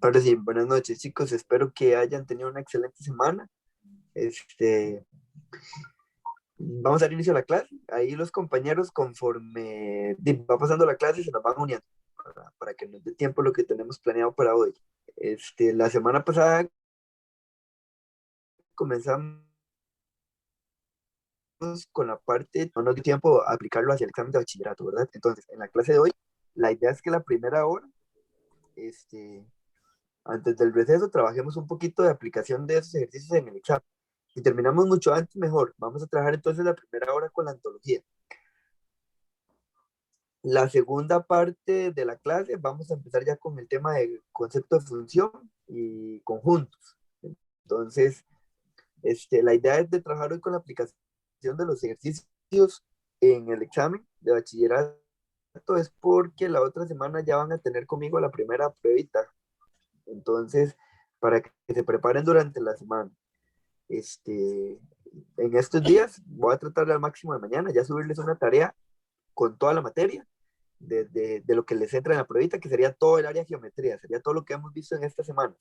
Ahora sí, buenas noches, chicos. Espero que hayan tenido una excelente semana. Este, Vamos a dar inicio a la clase. Ahí los compañeros, conforme va pasando la clase, se nos van uniendo para que nos dé tiempo lo que tenemos planeado para hoy. La semana pasada comenzamos con la parte, no nos dio tiempo a aplicarlo hacia el examen de bachillerato, ¿verdad? Entonces, en la clase de hoy, la idea es que la primera hora, este, antes del receso, trabajemos un poquito de aplicación de esos ejercicios en el examen. Si terminamos mucho antes, mejor. Vamos a trabajar entonces la primera hora con la antología. La segunda parte de la clase vamos a empezar ya con el tema del concepto de función y conjuntos. Entonces, la idea es de trabajar hoy con la aplicación de los ejercicios en el examen de bachillerato, es porque la otra semana ya van a tener conmigo la primera pruebita. Entonces, para que se preparen durante la semana. En estos días voy a tratar al máximo de mañana ya subirles una tarea con toda la materia de lo que les entra en la pruebita, que sería todo el área de geometría, sería todo lo que hemos visto en estas semanas.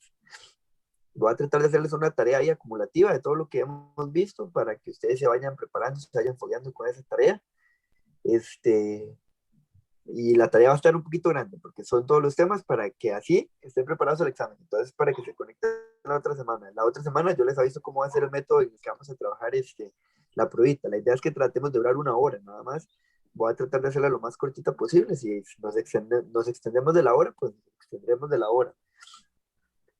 Voy a tratar de hacerles una tarea ahí acumulativa de todo lo que hemos visto para que ustedes se vayan preparando, se vayan fogueando con esa tarea. Y la tarea va a estar un poquito grande porque son todos los temas para que así estén preparados al examen. Entonces, para que se conecten la otra semana. La otra semana yo les aviso cómo va a ser el método en el que vamos a trabajar la pruebita. La idea es que tratemos de durar una hora nada más. Voy a tratar de hacerla lo más cortita posible. Si nos extendemos de la hora, pues nos extendremos de la hora.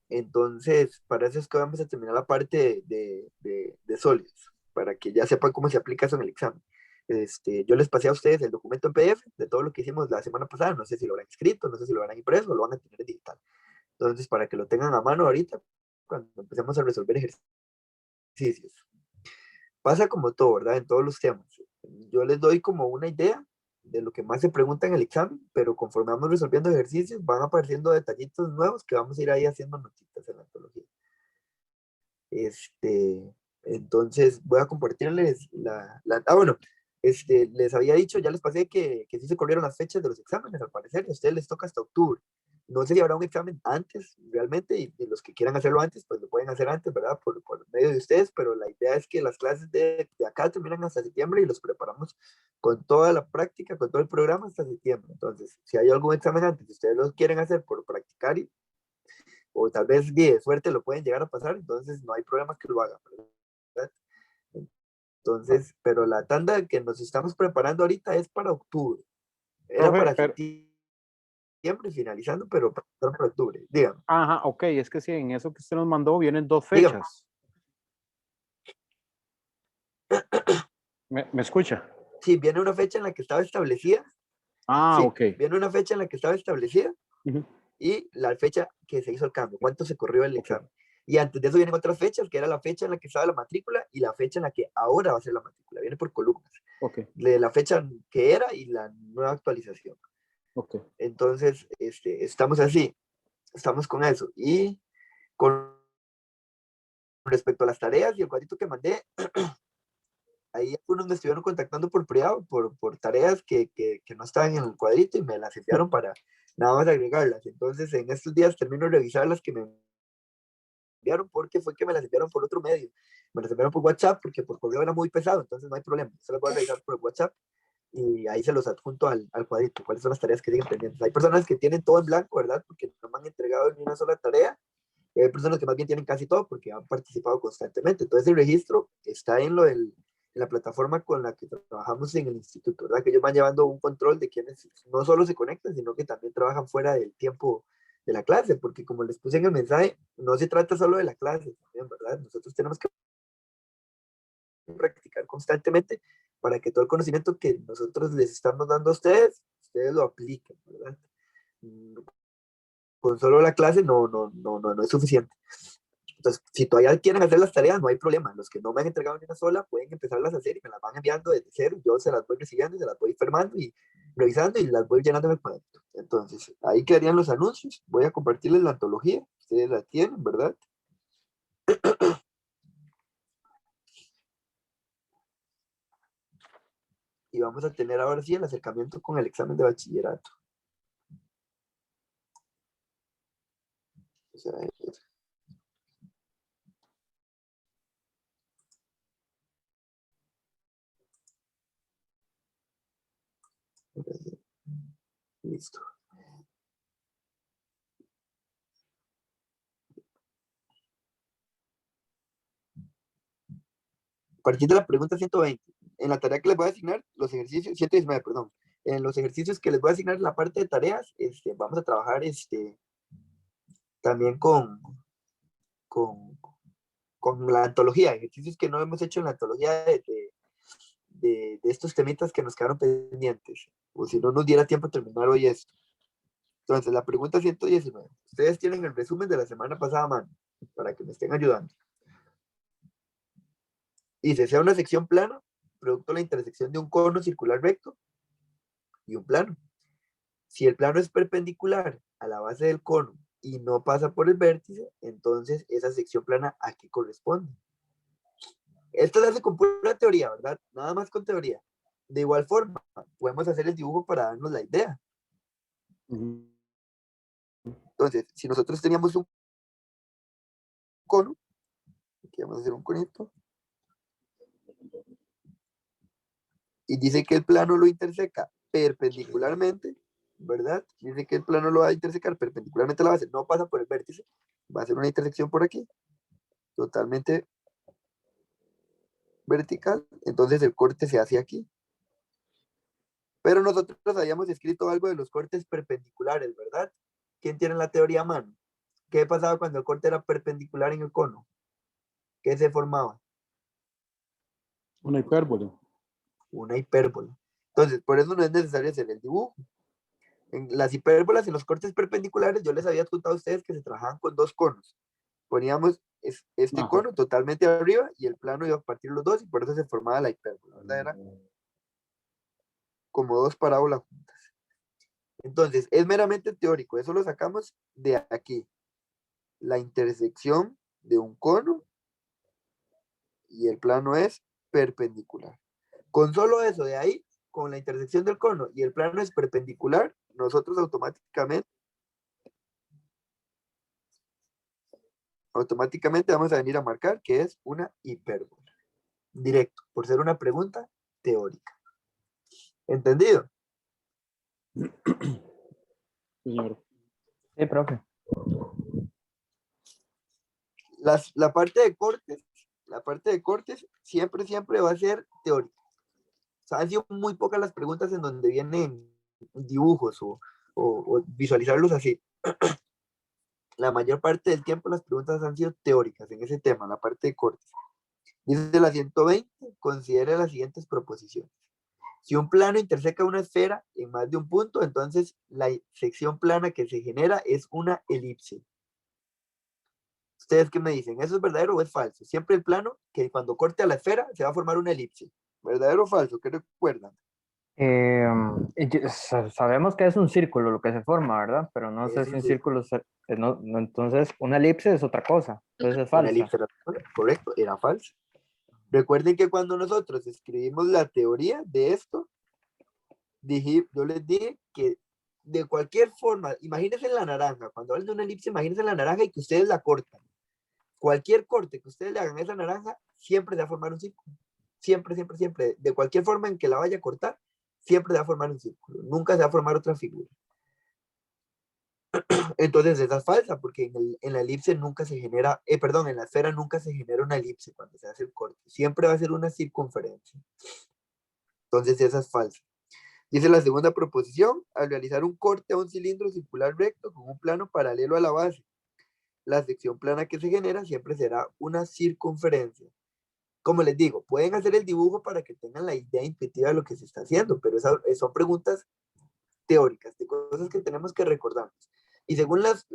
Entonces, para eso es que vamos a terminar la parte de sólidos, para que ya sepan cómo se aplica eso en el examen. Yo les pasé a ustedes el documento en PDF de todo lo que hicimos la semana pasada. No sé si lo habrán escrito, no sé si lo habrán impreso o lo van a tener en digital. Entonces, para que lo tengan a mano ahorita, cuando empecemos a resolver ejercicios. Pasa como todo, ¿verdad? En todos los temas. Yo les doy como una idea de lo que más se pregunta en el examen, pero conforme vamos resolviendo ejercicios, van apareciendo detallitos nuevos que vamos a ir ahí haciendo notitas en la antología. Entonces voy a compartirles bueno, les había dicho, ya les pasé que sí se corrieron las fechas de los exámenes, al parecer, y a ustedes les toca hasta octubre. No sé si habrá un examen antes, realmente, y los que quieran hacerlo antes, pues lo pueden hacer antes, ¿verdad? Por medio de ustedes, pero la idea es que las clases de acá terminan hasta septiembre y los preparamos con toda la práctica, con todo el programa hasta septiembre. Entonces, si hay algún examen antes, si ustedes lo quieren hacer por practicar o tal vez de suerte lo pueden llegar a pasar, entonces no hay problema que lo hagan, ¿verdad? Entonces, pero la tanda que nos estamos preparando ahorita es para octubre. Era Profe, para septiembre finalizando, pero para octubre. Dígame, ajá, ok, es que sí, en eso que usted nos mandó vienen dos dígame. fechas. ¿Me escucha? Sí, viene una fecha en la que estaba establecida. Ah, Sí, ok. viene una fecha en la que estaba establecida Ujú, y la fecha que se hizo el cambio, cuánto se corrió el ok, examen. Y antes de eso vienen otras fechas, que era la fecha en la que estaba la matrícula y la fecha en la que ahora va a ser la matrícula. Viene por columnas. ok, De la fecha que era y la nueva actualización. ok. Entonces, estamos así, estamos con eso. Y con respecto a las tareas y el cuadrito que mandé, ahí algunos me estuvieron contactando por privado, por tareas que no estaban en el cuadrito y me las enviaron para nada más agregarlas. Entonces, en estos días termino de revisar las que me enviaron porque fue que me las enviaron por otro medio. Me las enviaron por WhatsApp porque por correo era muy pesado, entonces no hay problema. Se las voy a revisar por WhatsApp y ahí se los adjunto al cuadrito, cuáles son las tareas que siguen pendientes. Hay personas que tienen todo en blanco, ¿verdad? Porque no me han entregado ni una sola tarea, y hay personas que más bien tienen casi todo porque han participado constantemente. Entonces el registro está en la plataforma con la que trabajamos en el instituto, ¿verdad? Que ellos van llevando un control de quienes no solo se conectan, sino que también trabajan fuera del tiempo de la clase, porque como les puse en el mensaje, no se trata solo de la clase, también, ¿verdad? Nosotros tenemos que practicar constantemente para que todo el conocimiento que nosotros les estamos dando a ustedes lo apliquen, ¿verdad? Con solo la clase no es suficiente. Entonces, si todavía quieren hacer las tareas, no hay problema. Los que no me han entregado ni una sola, pueden empezarlas a hacer y me las van enviando desde cero. Yo se las voy recibiendo y se las voy firmando y revisando y las voy llenando en el cuadrito. Entonces, ahí quedarían los anuncios. Voy a compartirles la antología. Ustedes la tienen, ¿verdad? Y vamos a tener ahora sí el acercamiento con el examen de bachillerato. Vamos a ver. Listo. A partir de la pregunta 120, en la tarea que les voy a asignar, los ejercicios, 119, perdón, en los ejercicios que les voy a asignar la parte de tareas, vamos a trabajar también con, con la antología, ejercicios que no hemos hecho en la antología de estos temitas que nos quedaron pendientes, o si no nos diera tiempo de terminar hoy esto. Entonces, la pregunta 119, ustedes tienen el resumen de la semana pasada, mano, para que me estén ayudando. Dice, sea una sección plana, producto de la intersección de un cono circular recto y un plano. Si el plano es perpendicular a la base del cono y no pasa por el vértice, entonces esa sección plana ¿a qué corresponde? Esto se hace con pura teoría, ¿verdad? Nada más con teoría. De igual forma, podemos hacer el dibujo para darnos la idea. Entonces, si nosotros teníamos un cono, aquí vamos a hacer un conito, y dice que el plano lo interseca perpendicularmente, ¿verdad? Dice que el plano lo va a intersecar perpendicularmente a la base, no pasa por el vértice, va a ser una intersección por aquí, totalmente vertical, entonces el corte se hace aquí. Pero nosotros habíamos escrito algo de los cortes perpendiculares, ¿verdad? ¿Quién tiene la teoría a mano? ¿Qué pasaba cuando el corte era perpendicular en el cono? ¿Qué se formaba? Una hipérbole. Una hipérbola. Entonces, por eso no es necesario hacer el dibujo. En las hipérbolas, en los cortes perpendiculares, yo les había contado a ustedes que se trabajaban con dos conos. Poníamos este cono totalmente arriba y el plano iba a partir los dos y por eso se formaba la hipérbola, ¿verdad? Era como dos parábolas juntas. Entonces, es meramente teórico, eso lo sacamos de aquí. La intersección de un cono y el plano es perpendicular. Con solo eso de ahí, con la intersección del cono y el plano es perpendicular, nosotros automáticamente vamos a venir a marcar que es una hipérbola. Directo, por ser una pregunta teórica. ¿Entendido? Señor. Sí, profe. La parte de cortes siempre va a ser teórica. O sea, han sido muy pocas las preguntas en donde vienen dibujos o visualizarlos así. La mayor parte del tiempo las preguntas han sido teóricas en ese tema, la parte de cortes. Dice la 120, considere las siguientes proposiciones. Si un plano interseca una esfera en más de un punto, entonces la sección plana que se genera es una elipse. ¿Ustedes qué me dicen? ¿Eso es verdadero o es falso? Siempre el plano, que cuando corte a la esfera, se va a formar una elipse. ¿Verdadero o falso? ¿Qué recuerdan? Sabemos que es un círculo lo que se forma, ¿verdad? Pero no sé Es si un un círculo. círculo, entonces una elipse es otra cosa, entonces es Una falsa. elipse era correcto, era falso. Recuerden que cuando nosotros escribimos la teoría de esto, yo les dije que de cualquier forma, imagínense la naranja, cuando hablan de una elipse, imagínense la naranja y que ustedes la cortan. Cualquier corte que ustedes le hagan a esa naranja, siempre se va a formar un círculo. Siempre, siempre, siempre. De cualquier forma en que la vaya a cortar, siempre se va a formar un círculo. Nunca se va a formar otra figura. Entonces esa es falsa, porque en la elipse nunca se genera, perdón, en la esfera nunca se genera una elipse cuando se hace el corte. Siempre va a ser una circunferencia. Entonces esa es falsa. Dice la segunda proposición, al realizar un corte a un cilindro circular recto con un plano paralelo a la base, la sección plana que se genera siempre será una circunferencia. Como les digo, pueden hacer el dibujo para que tengan la idea intuitiva de lo que se está haciendo, pero son preguntas teóricas, de cosas que tenemos que recordar. Y según las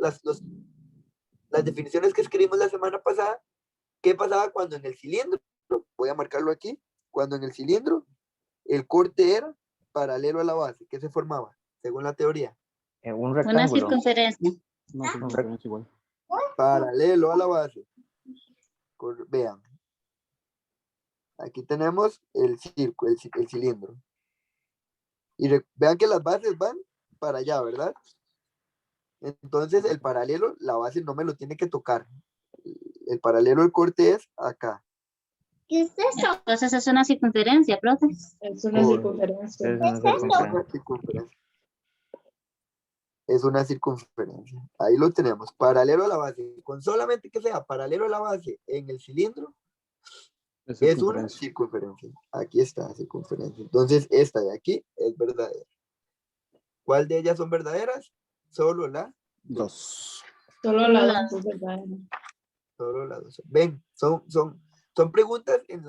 definiciones que escribimos la semana pasada, ¿qué pasaba cuando en el cilindro? Voy a marcarlo aquí. Cuando en el cilindro el corte era paralelo a la base, ¿qué se formaba? Según la teoría. Un Una rectángulo. circunferencia. Una circunferencia igual. Paralelo a la base. Vean. Aquí tenemos el círculo, el cilindro. Y vean que las bases van para allá, ¿verdad? Entonces, el paralelo, la base no me lo tiene que tocar. El paralelo del corte es acá. ¿Qué es eso? Entonces es una circunferencia, profe. Es una Por- circunferencia. Es una Es circunferencia. una circunferencia. Es una circunferencia. Ahí lo tenemos. Paralelo a la base. Con solamente que sea paralelo a la base en el cilindro, Es es una circunferencia. circunferencia. Aquí está, circunferencia. Entonces, esta de aquí es verdadera. ¿Cuál de ellas son verdaderas? Solo la 2. Solo la dos es verdadera. Solo la dos. Ven, son preguntas en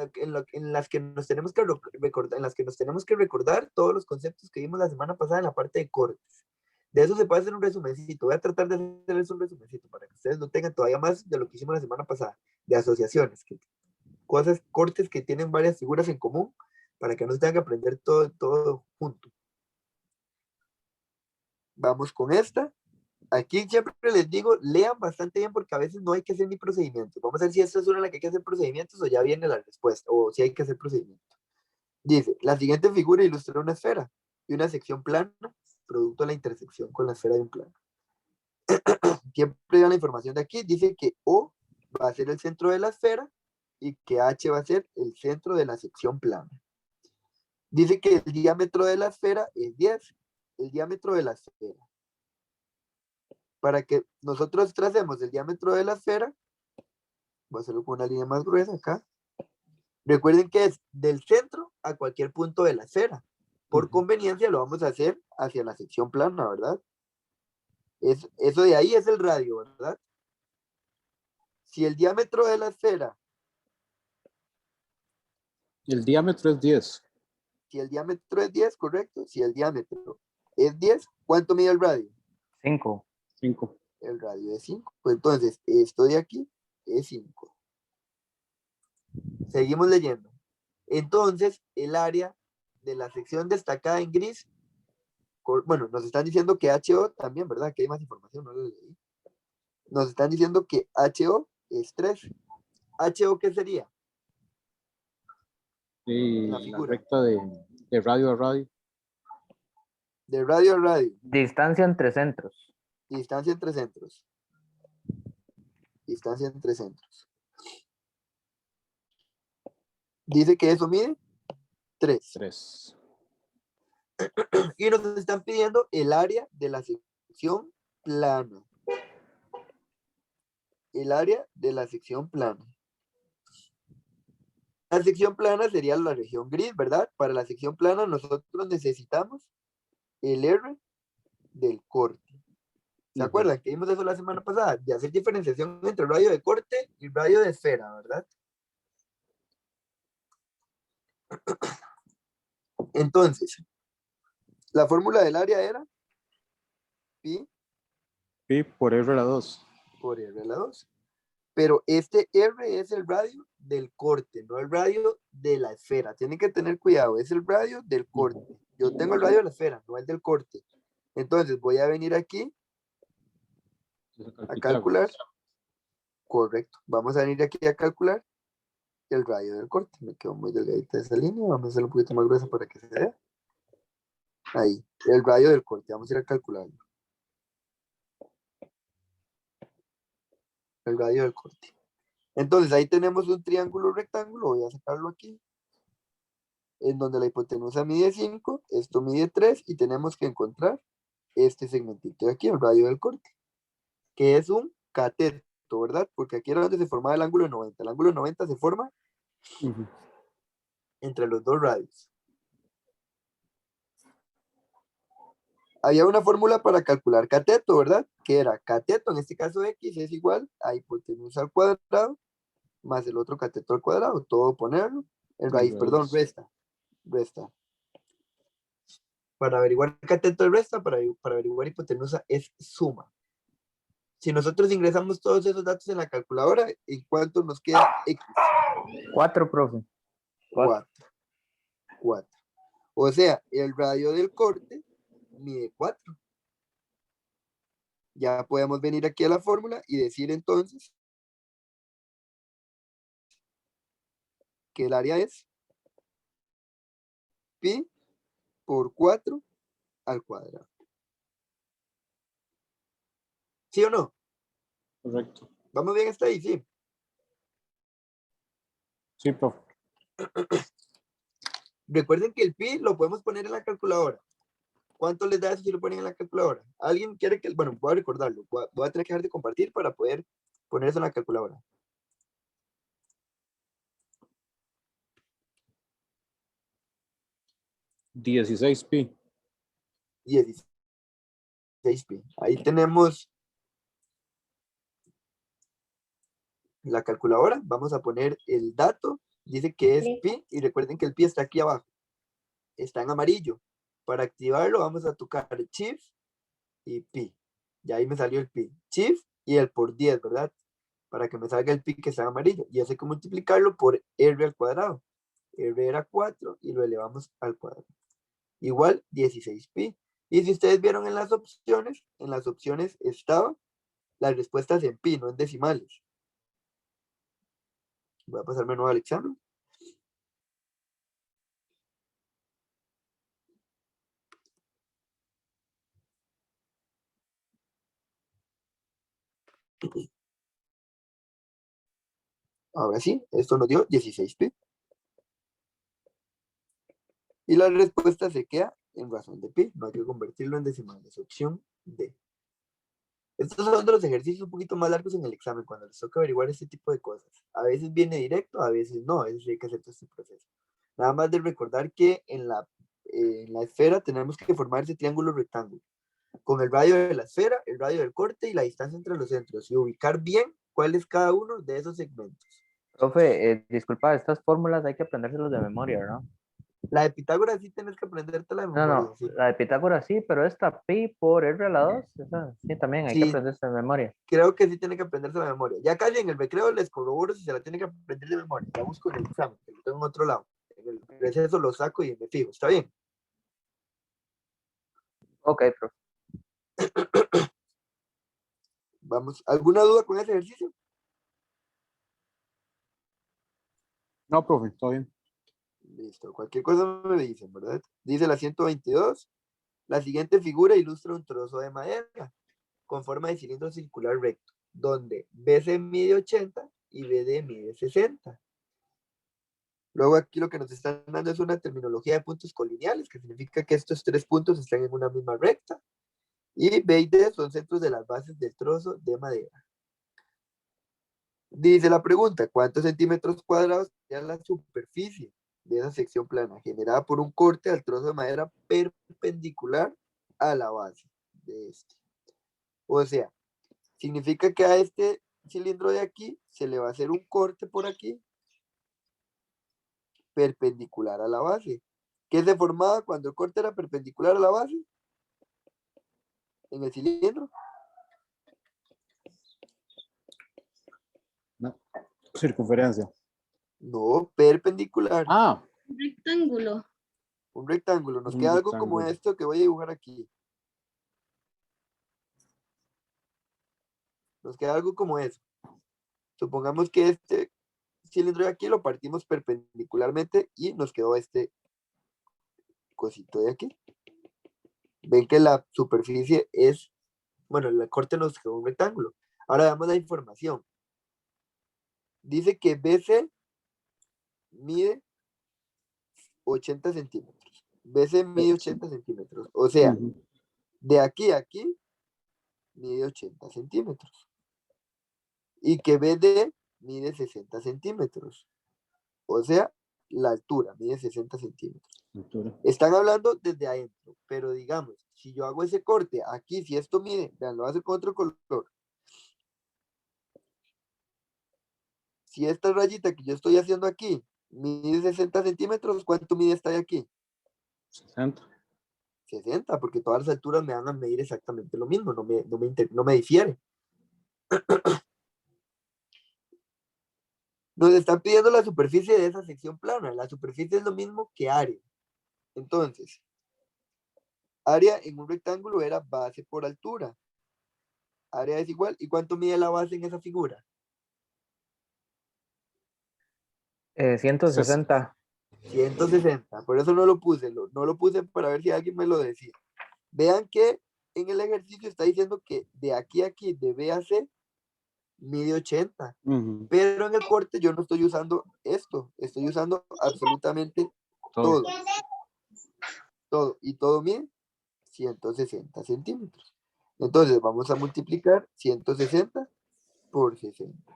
las que nos tenemos que recordar, en las que nos tenemos que recordar todos los conceptos que vimos la semana pasada en la parte de cortes. De eso se puede hacer un resumencito. Voy a tratar de hacerles un resumencito para que ustedes lo tengan todavía más de lo que hicimos la semana pasada, de asociaciones, cosas, cortes que tienen varias figuras en común, para que no se tengan que aprender todo junto. Vamos con esta. Aquí siempre les digo, lean bastante bien porque a veces no hay que hacer ni procedimientos. Vamos a ver si esta es una en la que hay que hacer procedimientos o ya viene la respuesta, o si hay que hacer procedimientos. Dice, la siguiente figura ilustra una esfera y una sección plana, producto de la intersección con la esfera de un plano. Siempre dan la información de aquí, dice que O va a ser el centro de la esfera y que H va a ser el centro de la sección plana. Dice que el diámetro de la esfera es 10, el diámetro de la esfera. Para que nosotros tracemos el diámetro de la esfera, voy a hacerlo con una línea más gruesa acá. Recuerden que es del centro a cualquier punto de la esfera. Por conveniencia lo vamos a hacer hacia la sección plana, ¿verdad? Eso de ahí es el radio, ¿verdad? Si el diámetro de la esfera, El diámetro es 10. si el diámetro es 10, correcto. Si el diámetro es 10, ¿cuánto mide el radio? 5. 5. El radio es 5. Pues entonces, esto de aquí es 5. Seguimos leyendo. Entonces, el área de la sección destacada en gris, bueno, nos están diciendo que HO también, ¿verdad? Que hay más información, no lo leí. Nos están diciendo que HO es 3. ¿HO qué sería? Y La la figura. recta de radio a radio. De radio a radio. Distancia entre centros. Distancia entre centros. Distancia entre centros. Dice que eso mide 3. 3. Y nos están pidiendo el área de la sección plana. El área de la sección plana. La sección plana sería la región gris, ¿verdad? Para la sección plana nosotros necesitamos el R del corte. ¿Se acuerdan que vimos eso la semana pasada? De hacer diferenciación entre el radio de corte y el radio de esfera, ¿verdad? Entonces, la fórmula del área era pi Pi por R a la 2. por R a la 2. Pero este R es el radio del corte, no el radio de la esfera. Tienen que tener cuidado, es el radio del corte. Yo tengo el radio de la esfera, no el del corte. Entonces voy a venir aquí a calcular. Correcto. Vamos a venir aquí a calcular el radio del corte. Me quedó muy delgadita esa línea. Vamos a hacerlo un poquito más gruesa para que se vea. Ahí, el radio del corte. Vamos a ir a calcularlo. El radio del corte. Entonces ahí tenemos un triángulo rectángulo. Voy a sacarlo aquí. En donde la hipotenusa mide 5, esto mide 3 y tenemos que encontrar este segmentito de aquí, el radio del corte, que es un cateto, ¿verdad? Porque aquí era donde se formaba el ángulo de 90. El ángulo de 90 se forma entre los dos radios. Había una fórmula para calcular cateto, ¿verdad? Que era cateto, en este caso X, es igual a hipotenusa al cuadrado más el otro cateto al cuadrado, todo ponerlo. El raíz, perdón, resta. Para averiguar cateto de resta, para averiguar hipotenusa es suma. Si nosotros ingresamos todos esos datos en la calculadora, ¿en cuánto nos queda X? 4, profe. 4. O sea, el radio del corte mide 4. Ya podemos venir aquí a la fórmula y decir entonces que el área es pi por 4 al cuadrado. ¿Sí o no? Correcto. ¿Vamos bien hasta ahí? Sí. Sí, profe. Recuerden que el pi lo podemos poner en la calculadora. ¿Cuánto les da eso si lo ponen en la calculadora? ¿Alguien quiere que, bueno, voy a recordarlo, voy a tener que dejar de compartir para poder poner eso en la calculadora? $16,000. 16 pi. Ahí tenemos la calculadora. Vamos a poner el dato. Dice que es pi y recuerden que el pi está aquí abajo. Está en amarillo. Para activarlo vamos a tocar shift y pi. Y ahí me salió el pi. Shift y el por 10, ¿verdad? Para que me salga el pi que está en amarillo. Y eso hay que multiplicarlo por r al cuadrado. R era 4 y lo elevamos al cuadrado. Igual 16 pi. Y si ustedes vieron en las opciones estaba las respuestas en pi, no en decimales. Voy a pasarme nuevo al examen. Ahora sí, esto nos dio 16 pi. Y la respuesta se queda en razón de pi. No hay que convertirlo en decimales. Opción D. Estos son de los ejercicios un poquito más largos en el examen, cuando les toca averiguar este tipo de cosas. A veces viene directo, a veces no. A veces hay que hacer todo este proceso. Nada más de recordar que en la esfera tenemos que formar ese triángulo rectángulo, con el radio de la esfera, el radio del corte y la distancia entre los centros, y ubicar bien cuál es cada uno de esos segmentos. Profe, disculpa, estas fórmulas hay que aprendérselas de memoria, ¿no? La de Pitágoras sí tienes que aprendértela de No, memoria. no, Sí. la de Pitágoras sí, pero esta pi por r a la 2, esa sí también hay que Sí, aprenderse de memoria. creo que sí tiene que aprenderse de memoria. Ya casi en el recreo les corroboro si se la tiene que aprender de memoria. Ya busco en el examen, que lo tengo en otro lado. En el receso lo saco y me fijo. ¿Está bien? Ok, profe. Vamos. ¿Alguna duda con ese ejercicio? No, profe, todo bien. Listo. Cualquier cosa me dicen, ¿verdad? Dice la 122. La siguiente figura ilustra un trozo de madera con forma de cilindro circular recto, donde BC mide 80 y BD mide 60. Luego aquí lo que nos están dando es una terminología de puntos colineales, que significa que estos tres puntos están en una misma recta. Y B y D son centros de las bases del trozo de madera. Dice la pregunta, ¿cuántos centímetros cuadrados sería la superficie de esa sección plana generada por un corte al trozo de madera perpendicular a la base de este? O sea, significa que a este cilindro de aquí se le va a hacer un corte por aquí perpendicular a la base. ¿Qué se formaba cuando el corte era perpendicular a la base? En el cilindro. No. Circunferencia. No, perpendicular. Ah, Rectángulo. Un rectángulo. Nos Un queda algo como rectángulo. esto que voy a dibujar aquí. Nos queda algo como eso. Supongamos que este cilindro de aquí lo partimos perpendicularmente y nos quedó este cosito de aquí. Ven que la superficie es, bueno, el corte nos quedó un rectángulo. Ahora damos la información. Dice que BC mide 80 centímetros. BC mide 80 centímetros. O sea, ujú. de aquí a aquí mide 80 centímetros. Y que BD mide 60 centímetros. O sea, la altura mide 60 centímetros. Altura. Están hablando desde adentro, pero digamos, si yo hago ese corte aquí, si esto mide, vean, lo voy a hacer con otro color. Si esta rayita que yo estoy haciendo aquí mide 60 centímetros, ¿cuánto mide esta de aquí? 60. 60, porque todas las alturas me van a medir exactamente lo mismo, no me difiere. Nos están pidiendo la superficie de esa sección plana. La superficie es lo mismo que área. Entonces, área en un rectángulo era base por altura. Área es igual. ¿Y cuánto mide la base en esa figura? 160. 160. Por eso no lo puse. No lo puse para ver si alguien me lo decía. Vean que en el ejercicio está diciendo que de aquí a aquí, de B a C, mide 80. Ujú. Pero en el corte yo no estoy usando esto, estoy usando absolutamente Todo. todo. Todo. Y todo mide 160 centímetros. Entonces vamos a multiplicar 160 por 60.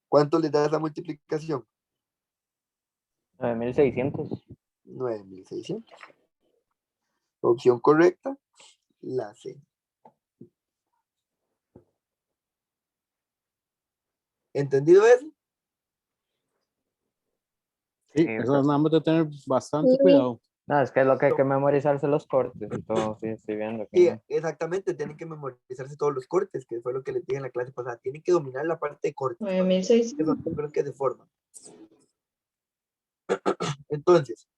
¿Cuánto les da esa multiplicación? 9600. 9600. Opción correcta, la C. ¿Entendido eso? Sí, Sí, eso es nada más de tener bastante Sí. cuidado. No, es que es lo que hay que memorizarse los cortes y todo, sí, estoy viendo Sí, que... exactamente, tienen que memorizarse todos los cortes, que fue lo que les dije en la clase pasada. Tienen que dominar la parte de cortes, que 9600. son los números que se forman. Entonces,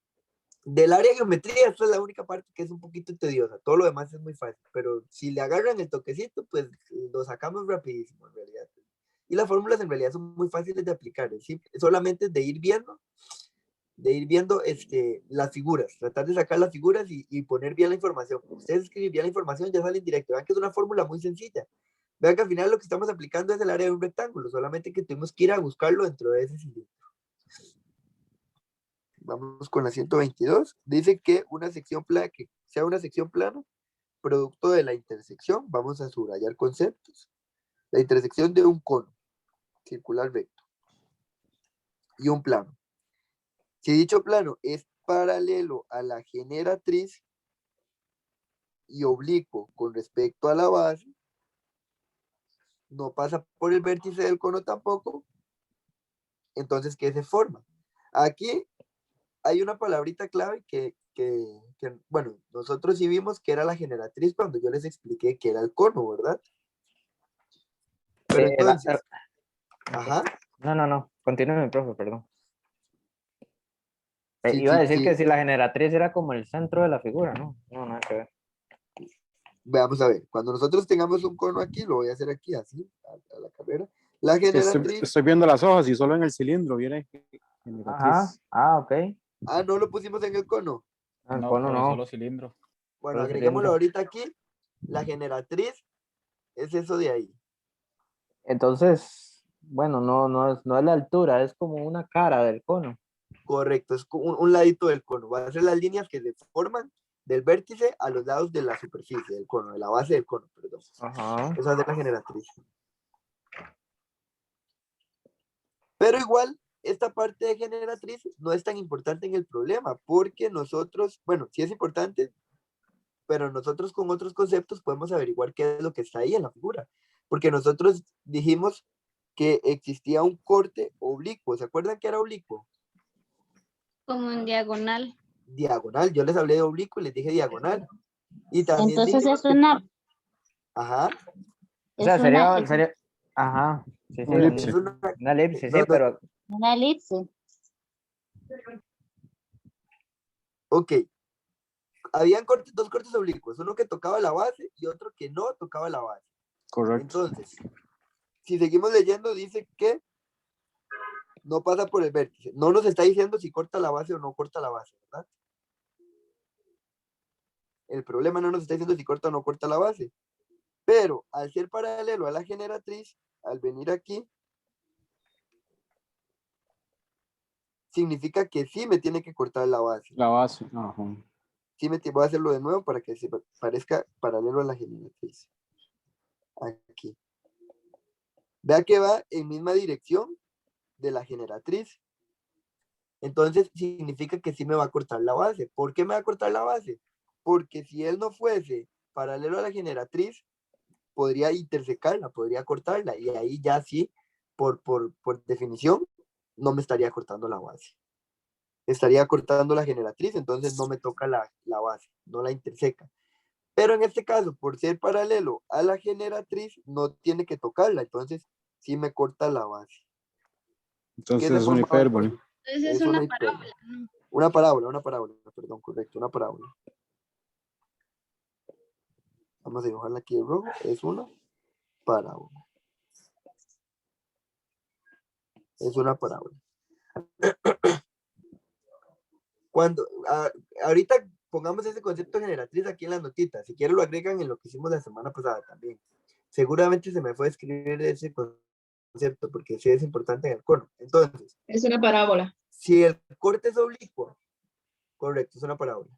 del área de geometría, esta es la única parte que es un poquito tediosa. Todo lo demás es muy fácil, pero si le agarran el toquecito, pues lo sacamos rapidísimo en realidad. Y las fórmulas en realidad son muy fáciles de aplicar, ¿sí? Solamente de ir viendo las figuras, tratar de sacar las figuras y poner bien la información. Ustedes escriben bien la información, ya salen directo. Vean que es una fórmula muy sencilla. Vean que al final lo que estamos aplicando es el área de un rectángulo, solamente que tuvimos que ir a buscarlo dentro de ese cilindro. Vamos con la 122. Dice que una sección plana, que sea una sección plana, producto de la intersección, vamos a subrayar conceptos. La intersección de un cono circular recto y un plano. Si dicho plano es paralelo a la generatriz y oblicuo con respecto a la base, no pasa por el vértice del cono tampoco, entonces, ¿qué se forma? Aquí hay una palabrita clave bueno, nosotros sí vimos que era la generatriz cuando yo les expliqué que era el cono, ¿verdad? Pero entonces, ajá, No, continúe, profe, perdón. sí, Iba a sí, decir que sí, si la generatriz era como el centro de la figura, ¿no? No, nada que ver. veamos a ver, cuando nosotros tengamos un cono aquí, lo voy a hacer aquí, así, a la carrera, la Es que generatriz, estoy viendo las hojas y solo en el cilindro viene Ajá, generatriz. ok. no lo pusimos en el cono. El No, cono pero no, solo cilindro. Bueno, solo agreguémoslo cilindro. ahorita aquí, la generatriz es eso de ahí. Entonces, bueno, no es la altura, es como una cara del cono. Correcto, es un ladito del cono. Va a ser las líneas que se forman del vértice a los lados de la superficie del cono, de la base del cono, perdón. Ajá. Esa es la generatriz. Pero igual, esta parte de generatriz no es tan importante en el problema, porque nosotros, bueno, sí es importante, pero nosotros con otros conceptos podemos averiguar qué es lo que está ahí en la figura. Porque nosotros dijimos que existía un corte oblicuo. ¿Se acuerdan que era oblicuo? Como en diagonal. Diagonal. Yo les hablé de oblicuo y les dije diagonal. Y también Entonces dijimos es que... una, Ajá. O sea, es una, sería, ajá, sí, sí, Un Es elipse. una elipse, sí, no, no, pero, una elipse. ok. Habían dos cortes oblicuos, uno que tocaba la base y otro que no tocaba la base. Correcto. Entonces, si seguimos leyendo, dice que no pasa por el vértice. No nos está diciendo si corta la base o no corta la base, ¿verdad? El problema no nos está diciendo si corta o no corta la base. Pero al ser paralelo a la generatriz, al venir aquí, significa que sí me tiene que cortar la base. La base. Ajá. Voy a hacerlo de nuevo para que se parezca paralelo a la generatriz. Aquí. Vea que va en misma dirección de la generatriz. Entonces significa que sí me va a cortar la base. ¿Por qué me va a cortar la base? Porque si él no fuese paralelo a la generatriz, podría intersecarla, podría cortarla. Y ahí ya sí, por definición, no me estaría cortando la base. Estaría cortando la generatriz, entonces no me toca la base, no la interseca. Pero en este caso, por ser paralelo a la generatriz, no tiene que tocarla, entonces sí me corta la base. ¿Qué Entonces se es una forma? hipérbole. Entonces Es es una una parábola, hipérbole. ¿no? Una parábola, perdón, correcto, una parábola. Vamos a dibujarla aquí de rojo, es una parábola. Es una parábola. Ahorita pongamos ese concepto generatriz aquí en las notitas. Si quieren lo agregan en lo que hicimos la semana pasada también. Seguramente se me fue a escribir ese concepto porque sí es importante en el cono. Entonces, Es una parábola. si el corte es oblicuo, correcto, es una parábola.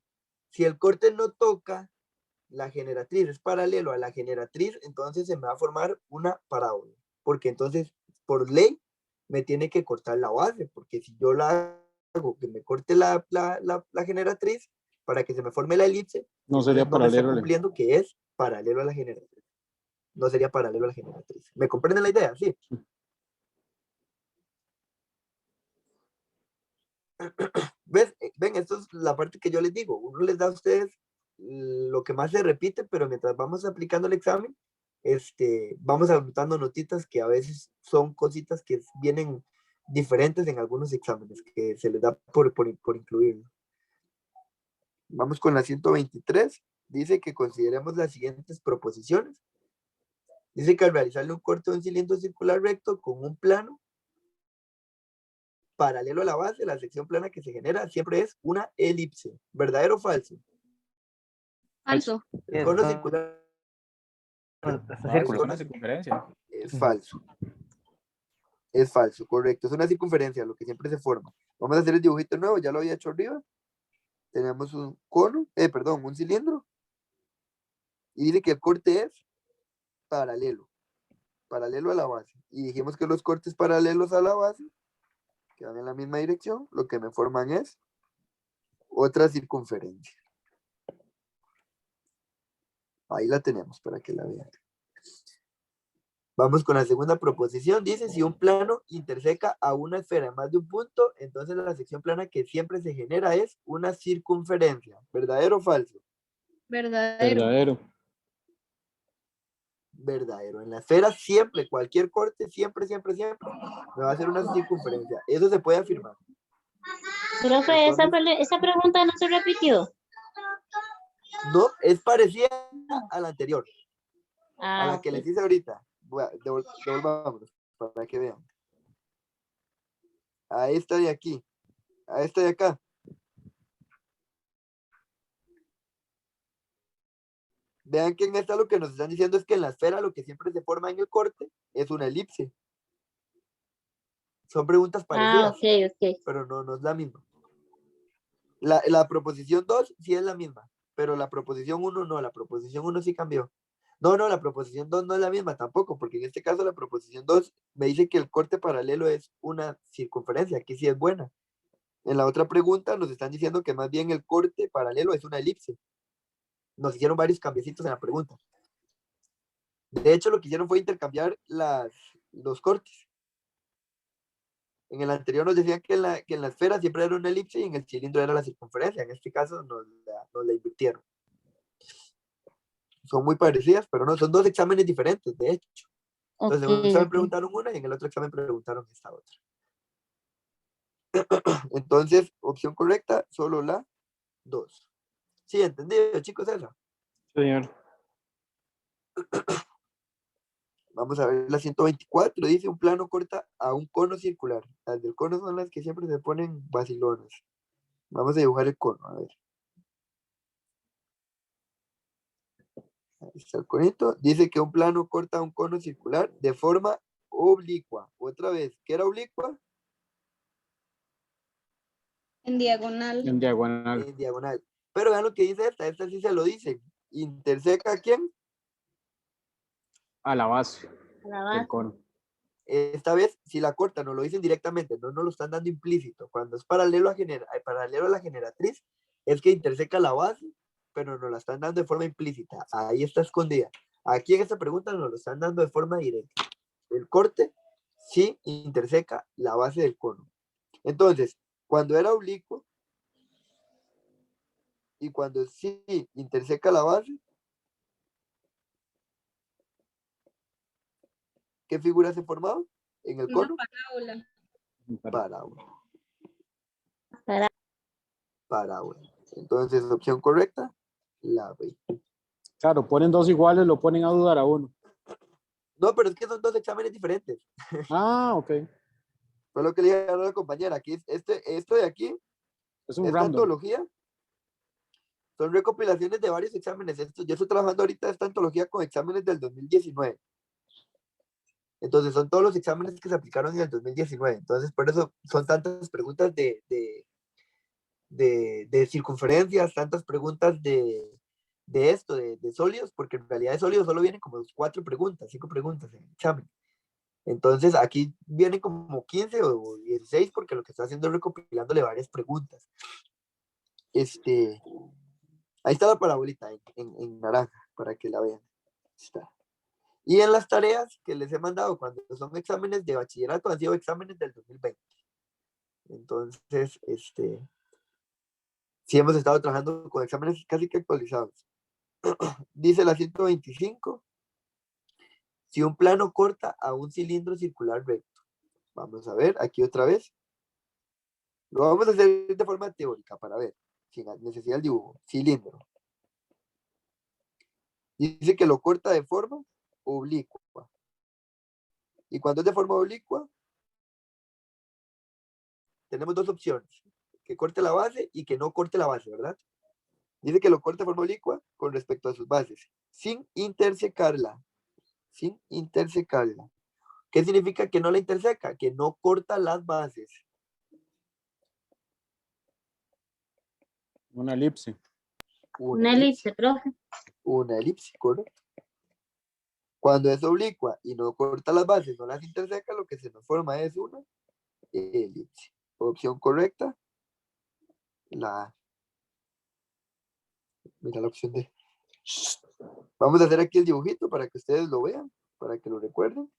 Si el corte no toca la generatriz, es paralelo a la generatriz, entonces se me va a formar una parábola. Porque entonces, por ley, me tiene que cortar la base, porque si yo la hago que me corte la generatriz para que se me forme la elipse, No sería no me está paralelo. cumpliendo que es paralelo a la generatriz. No sería paralelo a la generatriz. ¿Me comprenden la idea? Sí. ¿Ves? Ven, esto es la parte que yo les digo. Uno les da a ustedes lo que más se repite, pero mientras vamos aplicando el examen, vamos anotando notitas que a veces son cositas que vienen diferentes en algunos exámenes, que se les da por incluirlo. Vamos con la 123. Dice que consideremos las siguientes proposiciones. Dice que al realizarle un corte de un cilindro circular recto con un plano paralelo a la base, la sección plana que se genera siempre es una elipse. ¿Verdadero o falso? Falso. El cono circular Es una circunferencia. es falso. Es falso, correcto. Es una circunferencia, lo que siempre se forma. Vamos a hacer el dibujito nuevo, ya lo había hecho arriba. Tenemos un cono, un cilindro. Y dice que el corte es paralelo a la base. Y dijimos que los cortes paralelos a la base, que van en la misma dirección, lo que me forman es otra circunferencia. Ahí la tenemos para que la vean. Vamos con la segunda proposición. Dice, si un plano interseca a una esfera en más de un punto, entonces la sección plana que siempre se genera es una circunferencia. ¿Verdadero o falso? Verdadero. Verdadero. Verdadero. En la esfera siempre, cualquier corte, siempre me va a hacer una circunferencia. Eso se puede afirmar. Profe, Entonces, esa pregunta no se repitió. no, es parecida a la anterior, a la Ah, que ok. les hice ahorita. Devolvámonos para que vean. A esta de aquí, a esta de acá. Vean que en esta lo que nos están diciendo es que en la esfera lo que siempre se forma en el corte es una elipse. Son preguntas parecidas, Ok. pero no es la misma. La proposición 2 sí es la misma, pero la proposición 1 no, la proposición 1 sí cambió. No, la proposición 2 no es la misma tampoco, porque en este caso la proposición 2 me dice que el corte paralelo es una circunferencia, aquí sí es buena. En la otra pregunta nos están diciendo que más bien el corte paralelo es una elipse. Nos hicieron varios cambiecitos en la pregunta. De hecho, lo que hicieron fue intercambiar los cortes. En el anterior nos decían que en la esfera siempre era una elipse y en el cilindro era la circunferencia. En este caso nos la invirtieron. Son muy parecidas, pero no, son dos exámenes diferentes, de hecho. Entonces, en un examen preguntaron una y en el otro examen preguntaron esta otra. Entonces, opción correcta, solo la 2. Sí, entendido, chicos, esa. Señor. Vamos a ver la 124, dice un plano corta a un cono circular. Las del cono son las que siempre se ponen vacilonas. Vamos a dibujar el cono, a ver. Ahí está el conito. Dice que un plano corta a un cono circular de forma oblicua. Otra vez, ¿qué era oblicua? En diagonal. En diagonal. En diagonal. Pero vean lo que dice esta sí se lo dice. ¿Interseca a quién? A la base La del base. cono. Esta vez, si la cortan, no lo dicen directamente, no lo están dando implícito. Cuando es paralelo a la generatriz, es que interseca la base, pero nos la están dando de forma implícita. Ahí está escondida. Aquí en esta pregunta nos lo están dando de forma directa. El corte sí interseca la base del cono. Entonces, cuando era oblicuo y cuando sí interseca la base, ¿qué figura se formaba en el cono? Parábola. Parábola. Para- Parábola. Entonces, opción correcta, la B. Claro, ponen dos iguales, lo ponen a dudar a uno. No, pero es que son dos exámenes diferentes. Ah, ok. Fue lo que le dije a la compañera. Aquí, esto de aquí Es un Esta random. antología son recopilaciones de varios exámenes. Yo estoy trabajando ahorita esta antología con exámenes del 2019. Entonces, son todos los exámenes que se aplicaron en el 2019. Entonces, por eso son tantas preguntas de circunferencias, tantas preguntas de esto, de sólidos, porque en realidad de sólidos solo vienen como 4 preguntas, 5 preguntas en el examen. Entonces, aquí vienen como 15 o 16, porque lo que está haciendo es recopilándole varias preguntas. Ahí está la parabolita en naranja, para que la vean. Está. Y en las tareas que les he mandado cuando son exámenes de bachillerato, han sido exámenes del 2020. Entonces, sí hemos estado trabajando con exámenes casi que actualizados. Dice la 125, si un plano corta a un cilindro circular recto. Vamos a ver, aquí otra vez. Lo vamos a hacer de forma teórica para ver, sin necesidad del dibujo. Cilindro. Dice que lo corta de forma oblicua. Y cuando es de forma oblicua, tenemos 2 opciones. Que corte la base y que no corte la base, ¿verdad? Dice que lo corta de forma oblicua con respecto a sus bases, sin intersecarla. Sin intersecarla. ¿Qué significa que no la interseca? Que no corta las bases. Una elipse. Una elipse, profe. Una elipse, correcto. Cuando es oblicua y no corta las bases, no las interseca, lo que se nos forma es una elipse. Opción correcta, la A. Mira la opción D. Vamos a hacer aquí el dibujito para que ustedes lo vean, para que lo recuerden.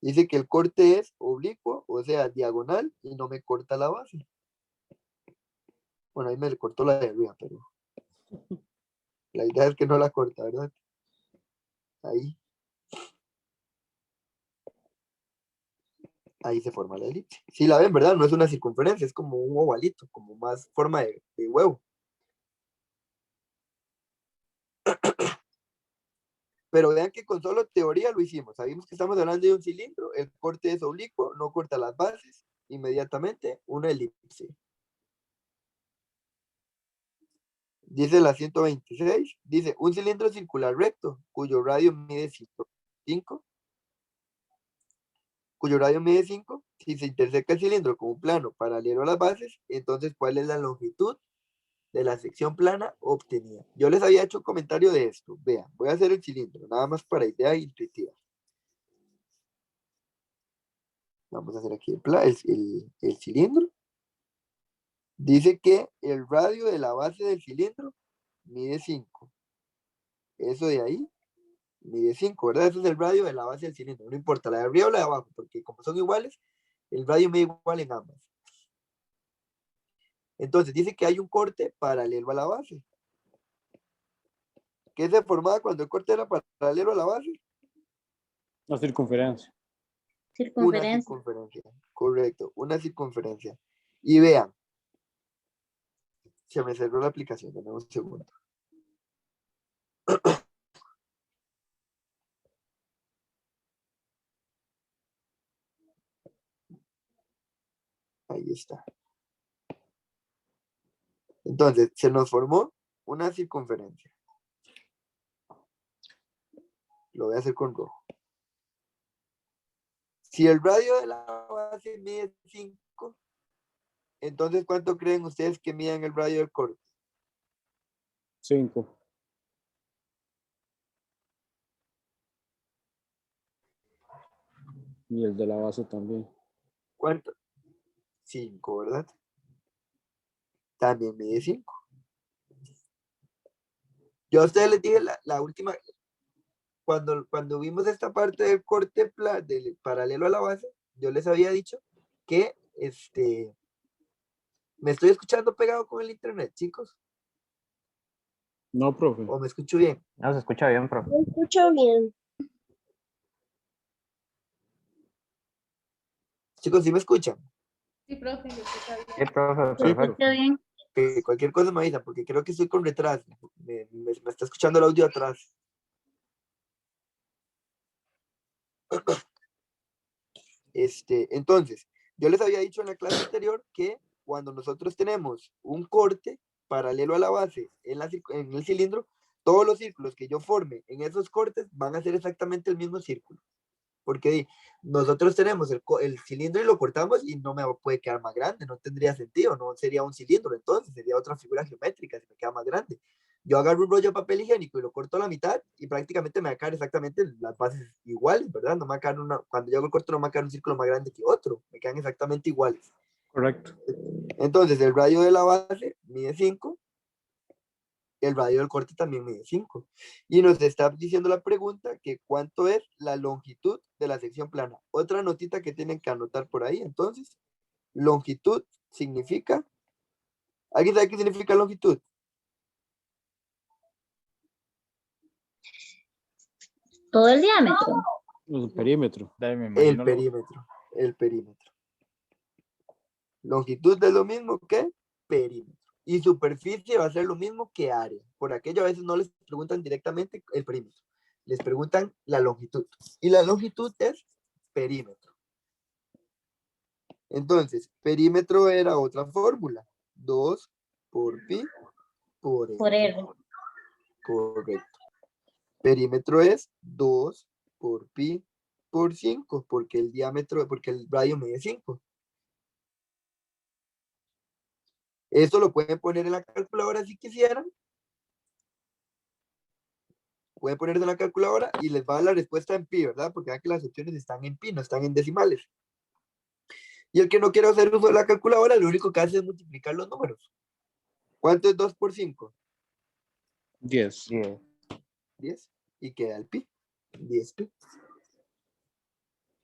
Dice que el corte es oblicuo, o sea, diagonal, y no me corta la base. Bueno, ahí me cortó la de arriba, pero la idea es que no la corta, ¿verdad? Ahí. Ahí se forma la elipse. Sí la ven, ¿verdad? No es una circunferencia, es como un ovalito, como más forma de huevo. Pero vean que con solo teoría lo hicimos. Sabemos que estamos hablando de un cilindro, el corte es oblicuo, no corta las bases, inmediatamente una elipse. Dice la 126, dice un cilindro circular recto, cuyo radio mide 5, si se interseca el cilindro con un plano paralelo a las bases, entonces ¿cuál es la longitud de la sección plana obtenida? Yo les había hecho un comentario de esto. Vean, voy a hacer el cilindro, nada más para idea intuitiva. Vamos a hacer aquí el cilindro. Dice que el radio de la base del cilindro mide 5. Eso de ahí mide 5, ¿verdad? Ese es el radio de la base del cilindro. No importa la de arriba o la de abajo, porque como son iguales, el radio mide igual en ambas. Entonces dice que hay un corte paralelo a la base. ¿Qué se formaba cuando el corte era paralelo a la base? La circunferencia. Una Circunferencia. circunferencia. Correcto, una circunferencia. Y vean, se me cerró la aplicación, dame un segundo. Ahí está. Entonces, se nos formó una circunferencia. Lo voy a hacer con rojo. Si el radio de la base mide 5, entonces ¿cuánto creen ustedes que midan el radio del corte? 5. Y el de la base también. ¿Cuánto? 5, ¿verdad? También mide 5. Yo a ustedes les dije la última, cuando vimos esta parte del corte del paralelo a la base, yo les había dicho que me estoy escuchando pegado con el internet, chicos, No, profe. o me escucho bien. No se escucha bien, profe. Lo escucho bien. Chicos, ¿sí me escuchan? Sí, profe, lo escucho bien. Sí, profe, Sí, ¿Se perfecto. escucha bien? Que cualquier cosa me avisa, porque creo que estoy con retraso. Me está escuchando el audio atrás. Entonces, yo les había dicho en la clase anterior que cuando nosotros tenemos un corte paralelo a la base en el cilindro, todos los círculos que yo forme en esos cortes van a ser exactamente el mismo círculo. Porque nosotros tenemos el cilindro y lo cortamos y no me puede quedar más grande, no tendría sentido, no sería un cilindro, entonces sería otra figura geométrica si me queda más grande. Yo agarro un rollo de papel higiénico y lo corto a la mitad y prácticamente me va a quedar exactamente las bases iguales, ¿verdad? No me va a quedar cuando yo hago el corte no me va a quedar un círculo más grande que otro, me quedan exactamente iguales. Correcto. Entonces el radio de la base mide 5, el radio del corte también mide 5. Y nos está diciendo la pregunta que cuánto es la longitud de la sección plana. Otra notita que tienen que anotar por ahí. Entonces, longitud significa... ¿Alguien sabe qué significa longitud? Todo el diámetro. El perímetro. De ahí me El imagino lo- perímetro. El perímetro. Longitud es lo mismo que perímetro. Y superficie va a ser lo mismo que área. Por aquello a veces no les preguntan directamente el perímetro. Les preguntan la longitud. Y la longitud es perímetro. Entonces, perímetro era otra fórmula. 2 por pi por Por r. R. Correcto. Perímetro es 2 por pi por 5, porque el radio mide 5. Esto lo pueden poner en la calculadora si quisieran. Pueden ponerse en la calculadora y les va a dar la respuesta en pi, ¿verdad? Porque vean que las opciones están en pi, no están en decimales. Y el que no quiera hacer uso de la calculadora, lo único que hace es multiplicar los números. ¿Cuánto es 2 por 5? 10. 10. 10. Y queda el pi. 10 pi.